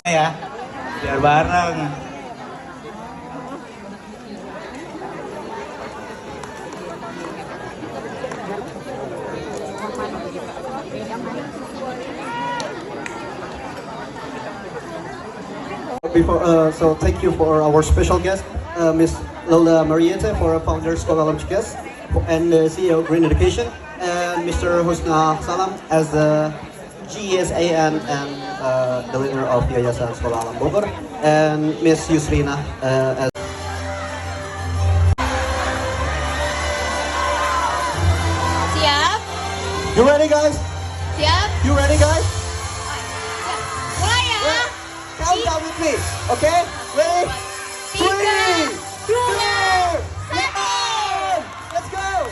Ya, biar bareng. So thank you for our special guest, Miss Lola Marietta, for our founder Sekolah Alam Cikeas, and CEO Green Education, and Mr. Husna Salam as the GSA and the leader of Yayasan Sekolah Alam Bogor, and Miss Yusrina as. Siap? You ready, guys? Siap? You ready, guys? Siap. Mulai ya. Count down with me, okay? Ready? 3, 2, 1, let's go!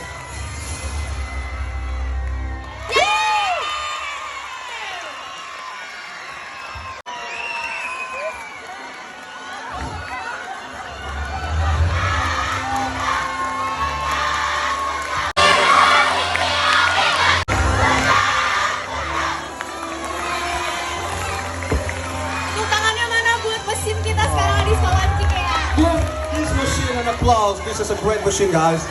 Tepuk tangannya mana buat mesin kita sekarang di sekolah Cikeas. Give this machine an applause. This is a great machine, guys.